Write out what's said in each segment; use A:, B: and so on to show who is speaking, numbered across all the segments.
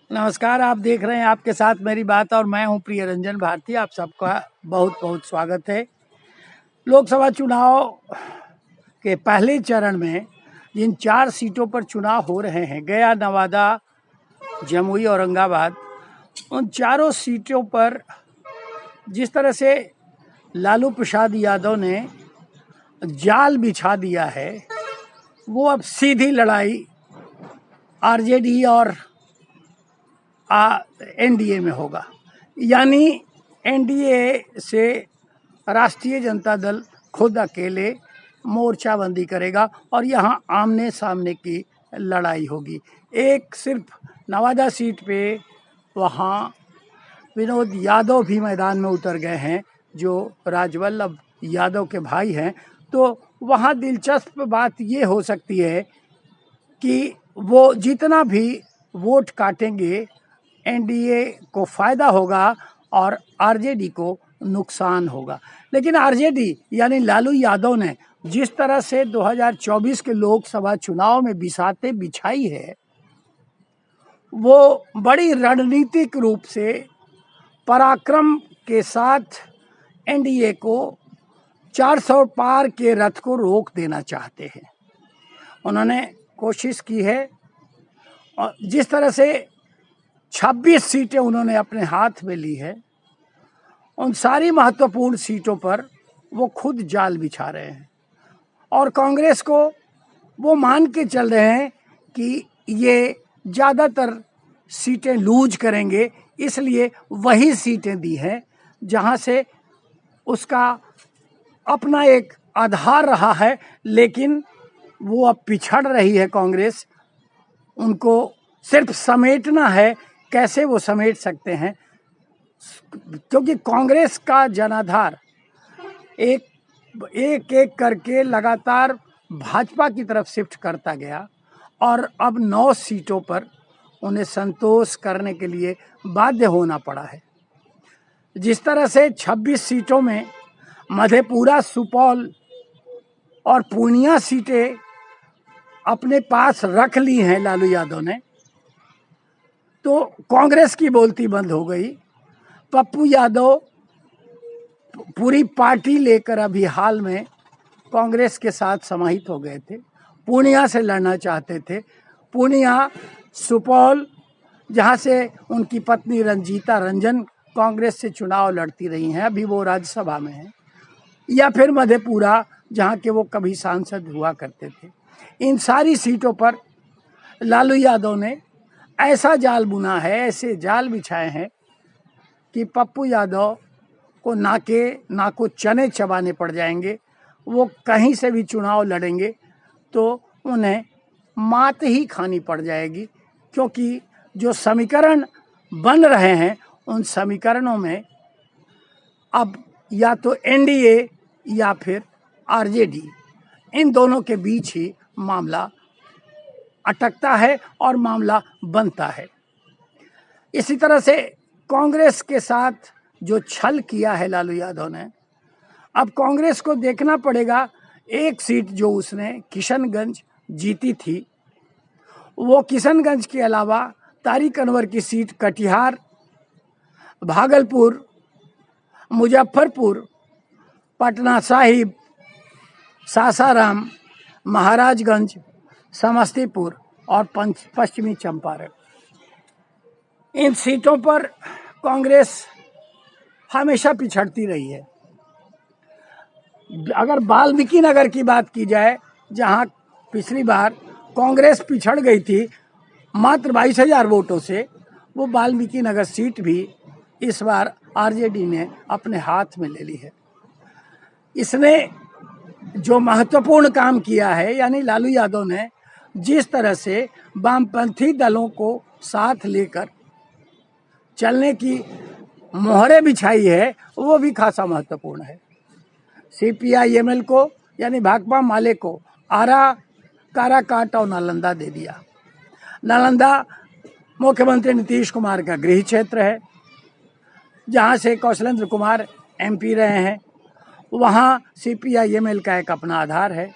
A: नमस्कार, आप देख रहे हैं आपके साथ मेरी बात और मैं हूं प्रिय रंजन भारती। आप सबका बहुत बहुत स्वागत है। लोकसभा चुनाव के पहले चरण में जिन 4 सीटों पर चुनाव हो रहे हैं, गया, नवादा, जमुई, औरंगाबाद, उन चारों सीटों पर जिस तरह से लालू प्रसाद यादव ने जाल बिछा दिया है, वो अब सीधी लड़ाई आरजेडी और एनडीए में होगा। यानी एनडीए से राष्ट्रीय जनता दल खुद अकेले मोर्चाबंदी करेगा और यहाँ आमने सामने की लड़ाई होगी। एक सिर्फ नवादा सीट पे वहाँ विनोद यादव भी मैदान में उतर गए हैं, जो राजवल्लभ यादव के भाई हैं। तो वहाँ दिलचस्प बात ये हो सकती है कि वो जितना भी वोट काटेंगे एनडीए को फ़ायदा होगा और आरजेडी को नुकसान होगा। लेकिन आरजेडी यानी लालू यादव ने जिस तरह से 2024 के लोकसभा चुनाव में बिसाते बिछाई है, वो बड़ी रणनीतिक रूप से पराक्रम के साथ एनडीए को 400 पार के रथ को रोक देना चाहते हैं। उन्होंने कोशिश की है और जिस तरह से 26 सीटें उन्होंने अपने हाथ में ली है, उन सारी महत्वपूर्ण सीटों पर वो खुद जाल बिछा रहे हैं और कांग्रेस को वो मान के चल रहे हैं कि ये ज़्यादातर सीटें लूज करेंगे, इसलिए वही सीटें दी हैं जहां से उसका अपना एक आधार रहा है। लेकिन वो अब पिछड़ रही है कांग्रेस, उनको सिर्फ समेटना है। कैसे वो समेट सकते हैं, क्योंकि कांग्रेस का जनाधार एक करके लगातार भाजपा की तरफ शिफ्ट करता गया और अब 9 सीटों पर उन्हें संतोष करने के लिए बाध्य होना पड़ा है। जिस तरह से 26 सीटों में मधेपुरा, सुपौल और पूर्णिया सीटें अपने पास रख ली हैं लालू यादव ने, तो कांग्रेस की बोलती बंद हो गई। पप्पू यादव पूरी पार्टी लेकर अभी हाल में कांग्रेस के साथ समाहित हो गए थे, पूर्णिया से लड़ना चाहते थे। पूर्णिया, सुपौल, जहां से उनकी पत्नी रंजीता रंजन कांग्रेस से चुनाव लड़ती रही हैं, अभी वो राज्यसभा में हैं, या फिर मधेपुरा जहां के वो कभी सांसद हुआ करते थे। इन सारी सीटों पर लालू यादव ने ऐसा जाल बुना है, ऐसे जाल बिछाए हैं कि पप्पू यादव को ना को चने चबाने पड़ जाएंगे। वो कहीं से भी चुनाव लड़ेंगे तो उन्हें मात ही खानी पड़ जाएगी, क्योंकि जो समीकरण बन रहे हैं उन समीकरणों में अब या तो एनडीए या फिर आरजेडी, इन दोनों के बीच ही मामला अटकता है और मामला बनता है। इसी तरह से कांग्रेस के साथ जो छल किया है लालू यादव ने, अब कांग्रेस को देखना पड़ेगा। एक सीट जो उसने किशनगंज जीती थी, वो किशनगंज के अलावा तारिक अनवर की सीट कटिहार, भागलपुर, मुजफ्फरपुर, पटना साहिब, सासाराम, महाराजगंज, समस्तीपुर और पश्चिमी चंपारण, इन सीटों पर कांग्रेस हमेशा पिछड़ती रही है। अगर वाल्मीकि नगर की बात की जाए, जहां पिछली बार कांग्रेस पिछड़ गई थी मात्र 22,000 वोटों से, वो वाल्मीकि नगर सीट भी इस बार आरजेडी ने अपने हाथ में ले ली है। इसने जो महत्वपूर्ण काम किया है, यानी लालू यादव ने जिस तरह से वामपंथी दलों को साथ लेकर चलने की मोहरें बिछाई है, वो भी खासा महत्वपूर्ण है। सीपीआईएमएल को यानी भाकपा माले को आरा, काराकाट और नालंदा दे दिया। नालंदा मुख्यमंत्री नीतीश कुमार का गृह क्षेत्र है, जहां से कौशलेंद्र कुमार एमपी रहे हैं। वहां सीपीआईएमएल का एक अपना आधार है।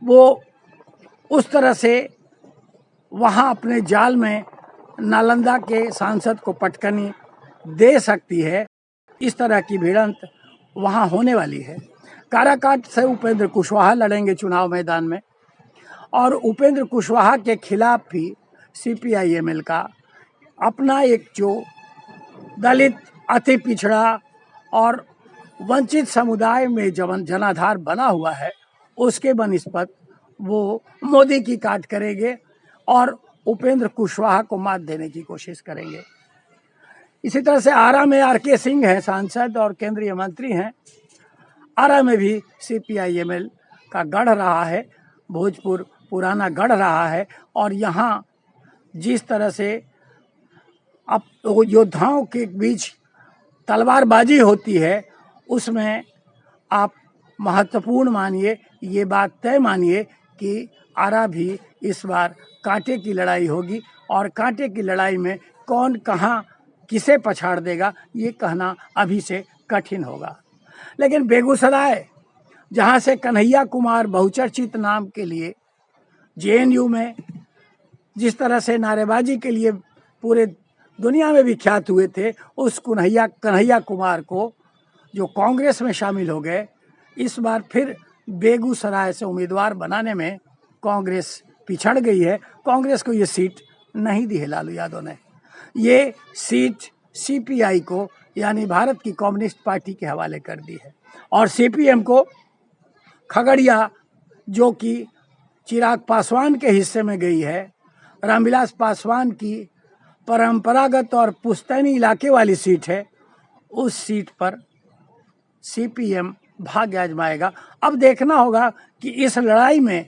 A: वो उस तरह से वहाँ अपने जाल में नालंदा के सांसद को पटकनी दे सकती है, इस तरह की भिड़ंत वहां होने वाली है। काराकाट से उपेंद्र कुशवाहा लड़ेंगे चुनाव मैदान में, और उपेंद्र कुशवाहा के खिलाफ भी सीपीआईएमएल का अपना एक जो दलित, अति पिछड़ा और वंचित समुदाय में जनाधार बना हुआ है, उसके बनिस्पत वो मोदी की काट करेंगे और उपेंद्र कुशवाहा को मात देने की कोशिश करेंगे। इसी तरह से आरा में आरके सिंह हैं, सांसद और केंद्रीय मंत्री हैं। आरा में भी सीपीआईएमएल का गढ़ रहा है, भोजपुर पुराना गढ़ रहा है, और यहाँ जिस तरह से अब योद्धाओं के बीच तलवारबाजी होती है, उसमें आप महत्वपूर्ण मानिए, ये बात तय मानिए कि आरा भी इस बार कांटे की लड़ाई होगी, और कांटे की लड़ाई में कौन कहाँ किसे पछाड़ देगा ये कहना अभी से कठिन होगा। लेकिन बेगूसराय, जहाँ से कन्हैया कुमार बहुचर्चित नाम के लिए जेएनयू में जिस तरह से नारेबाजी के लिए पूरे दुनिया में विख्यात हुए थे, उस कन्हैया कुमार को जो कांग्रेस में शामिल हो गए, इस बार फिर बेगूसराय से उम्मीदवार बनाने में कांग्रेस पिछड़ गई है। कांग्रेस को ये सीट नहीं दी है लालू यादव ने, ये सीट सीपीआई को यानी भारत की कम्युनिस्ट पार्टी के हवाले कर दी है, और सीपीएम को खगड़िया, जो कि चिराग पासवान के हिस्से में गई है, रामविलास पासवान की परंपरागत और पुश्तैनी इलाके वाली सीट है, उस सीट पर सीपीएम भाग्य आजमाएगा। अब देखना होगा कि इस लड़ाई में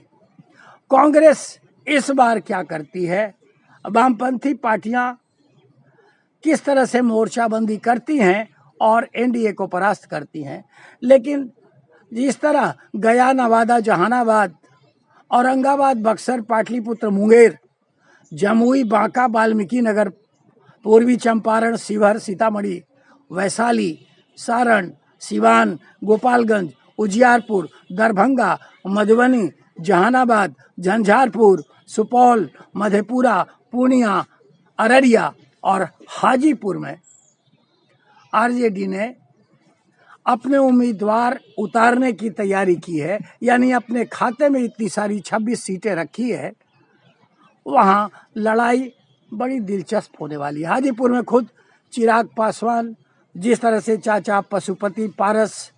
A: कांग्रेस इस बार क्या करती है, वामपंथी पार्टियां किस तरह से मोर्चाबंदी करती हैं और एनडीए को परास्त करती हैं। लेकिन जिस तरह गया, नवादा, जहानाबाद, औरंगाबाद, बक्सर, पाटलिपुत्र, मुंगेर, जमुई, बांका, वाल्मीकि नगर, पूर्वी चंपारण, शिवहर, सीतामढ़ी, वैशाली, सारण, सिवान, गोपालगंज, उजियारपुर, दरभंगा, मधुबनी, जहानाबाद, झंझारपुर, सुपौल, मधेपुरा, पूर्णिया, अररिया और हाजीपुर में आरजेडी ने अपने उम्मीदवार उतारने की तैयारी की है, यानी अपने खाते में इतनी सारी 26 सीटें रखी है। वहाँ लड़ाई बड़ी दिलचस्प होने वाली है। हाजीपुर में खुद चिराग पासवान जिस तरह से चाचा पशुपति पारस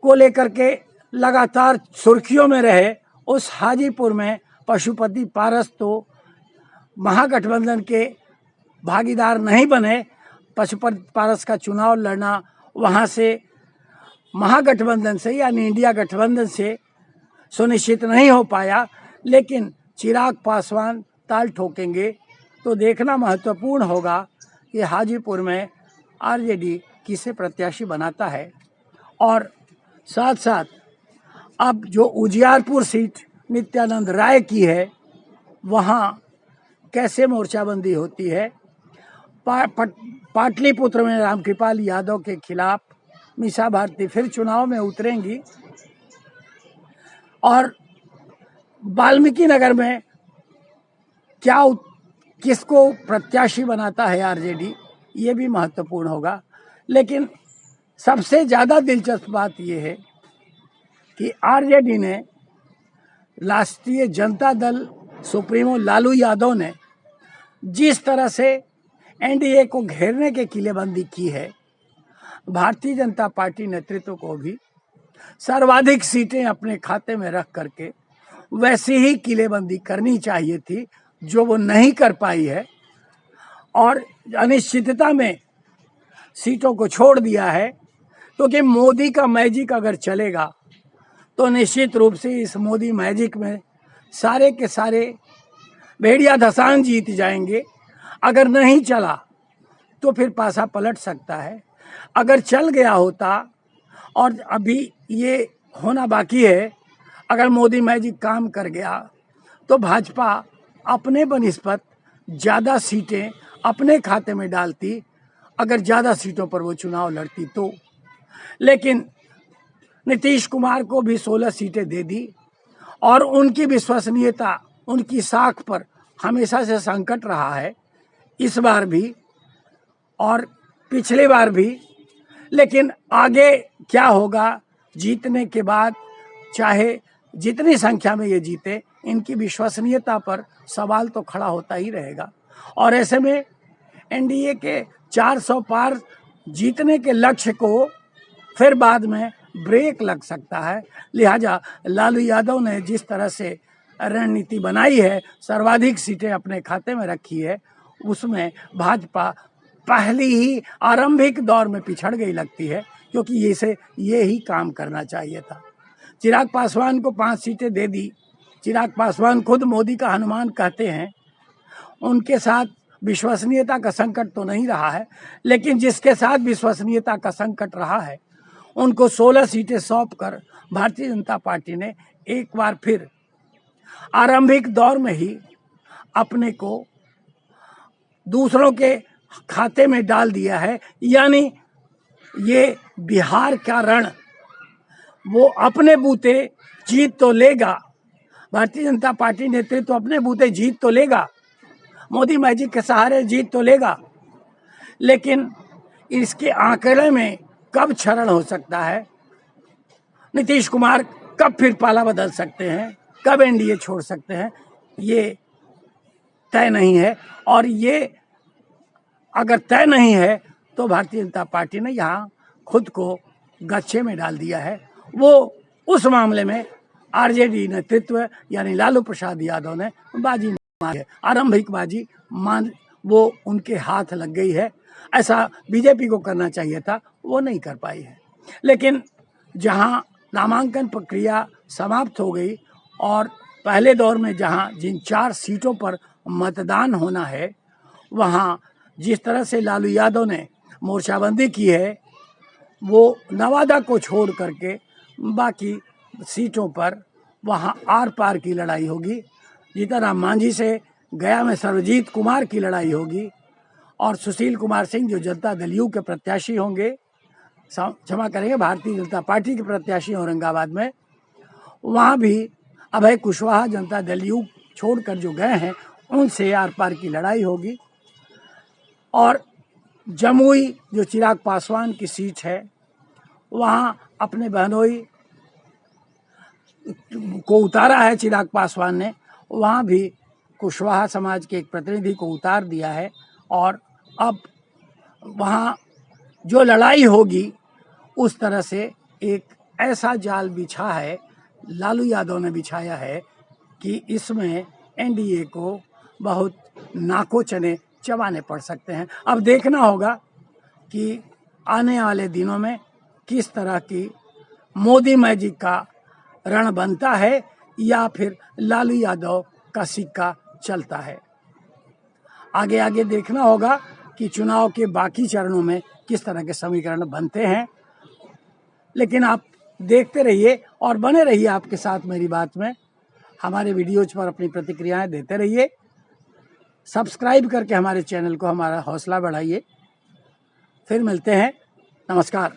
A: को लेकर के लगातार सुर्खियों में रहे, उस हाजीपुर में पशुपति पारस तो महागठबंधन के भागीदार नहीं बने। पशुपति पारस का चुनाव लड़ना वहाँ से महागठबंधन से यानी इंडिया गठबंधन से सुनिश्चित नहीं हो पाया। लेकिन चिराग पासवान ताल ठोकेंगे तो देखना महत्वपूर्ण होगा कि हाजीपुर में आरजेडी किसे प्रत्याशी बनाता है। और साथ साथ अब जो उजियारपुर सीट नित्यानंद राय की है, वहाँ कैसे मोर्चाबंदी होती है। पाटलिपुत्र में रामकृपाल यादव के खिलाफ मीसा भारती फिर चुनाव में उतरेंगी, और वाल्मीकि नगर में किसको प्रत्याशी बनाता है आरजेडी, ये भी महत्वपूर्ण होगा। लेकिन सबसे ज़्यादा दिलचस्प बात यह है कि आरजेडी ने, राष्ट्रीय जनता दल सुप्रीमो लालू यादव ने जिस तरह से एनडीए को घेरने के किलेबंदी की है, भारतीय जनता पार्टी नेतृत्व को भी सर्वाधिक सीटें अपने खाते में रख करके वैसी ही किलेबंदी करनी चाहिए थी, जो वो नहीं कर पाई है, और अनिश्चितता में सीटों को छोड़ दिया है। क्योंकि मोदी का मैजिक अगर चलेगा तो निश्चित रूप से इस मोदी मैजिक में सारे के सारे भेड़िया धसान जीत जाएंगे। अगर नहीं चला तो फिर पासा पलट सकता है। अगर चल गया होता, और अभी ये होना बाकी है, अगर मोदी मैजिक काम कर गया तो भाजपा अपने बनिस्पत ज़्यादा सीटें अपने खाते में डालती, अगर ज़्यादा सीटों पर वो चुनाव लड़ती तो। लेकिन नीतीश कुमार को भी 16 सीटें दे दी, और उनकी विश्वसनीयता, उनकी साख पर हमेशा से संकट रहा है, इस बार भी और पिछली बार भी। लेकिन आगे क्या होगा, जीतने के बाद चाहे जितनी संख्या में ये जीते, इनकी विश्वसनीयता पर सवाल तो खड़ा होता ही रहेगा। और ऐसे में एनडीए के 400 पार जीतने के लक्ष्य को फिर बाद में ब्रेक लग सकता है। लिहाजा लालू यादव ने जिस तरह से रणनीति बनाई है, सर्वाधिक सीटें अपने खाते में रखी है, उसमें भाजपा पहली ही आरंभिक दौर में पिछड़ गई लगती है, क्योंकि इसे ये ही काम करना चाहिए था। चिराग पासवान को 5 सीटें दे दी। चिराग पासवान खुद मोदी का हनुमान कहते हैं। उनके साथ विश्वसनीयता का संकट तो नहीं रहा है, लेकिन जिसके साथ विश्वसनीयता का संकट रहा है, उनको 16 सीटें सौंप कर भारतीय जनता पार्टी ने एक बार फिर आरंभिक दौर में ही अपने को दूसरों के खाते में डाल दिया है। यानी ये बिहार का रण, वो अपने बूते जीत तो लेगा, भारतीय जनता पार्टी नेतृत्व अपने बूते जीत तो लेगा, मोदी मैजिक के सहारे जीत तो लेगा, लेकिन इसके आंकड़े में कब क्षरण हो सकता है, नीतीश कुमार कब फिर पाला बदल सकते हैं, कब एनडीए छोड़ सकते हैं, ये तय नहीं है। और ये अगर तय नहीं है तो भारतीय जनता पार्टी ने यहाँ खुद को गच्छे में डाल दिया है। वो उस मामले में आरजेडी नेतृत्व यानी लालू प्रसाद यादव ने बाजी मारी है, आरंभिक बाजी मान वो उनके हाथ लग गई है। ऐसा बीजेपी को करना चाहिए था, वो नहीं कर पाई है। लेकिन जहाँ नामांकन प्रक्रिया समाप्त हो गई और पहले दौर में जहाँ जिन 4 सीटों पर मतदान होना है, वहाँ जिस तरह से लालू यादव ने मोर्चाबंदी की है, वो नवादा को छोड़ करके बाकी सीटों पर वहाँ आर पार की लड़ाई होगी। जीतनराम मांझी से गया में सर्वजीत कुमार की लड़ाई होगी और सुशील कुमार सिंह जो जनता दल यू के प्रत्याशी होंगे, क्षमा करेंगे, भारतीय जनता पार्टी के प्रत्याशी औरंगाबाद में, वहाँ भी अभय कुशवाहा जनता दल यू छोड़कर जो गए हैं, उनसे आर पार की लड़ाई होगी। और जमुई जो चिराग पासवान की सीट है, वहाँ अपने बहनोई को उतारा है चिराग पासवान ने, वहाँ भी कुशवाहा समाज के एक प्रतिनिधि को उतार दिया है। और अब वहाँ जो लड़ाई होगी, उस तरह से एक ऐसा जाल बिछा है, लालू यादव ने बिछाया है कि इसमें एनडीए को बहुत नाको चने चबाने पड़ सकते हैं। अब देखना होगा कि आने वाले दिनों में किस तरह की मोदी मैजिक का रण बनता है या फिर लालू यादव का सिक्का चलता है। आगे आगे देखना होगा कि चुनाव के बाकी चरणों में किस तरह के समीकरण बनते हैं। लेकिन आप देखते रहिए और बने रहिए आपके साथ मेरी बात में। हमारे वीडियोज पर अपनी प्रतिक्रियाएं देते रहिए। सब्सक्राइब करके हमारे चैनल को हमारा हौसला बढ़ाइए। फिर मिलते हैं। नमस्कार।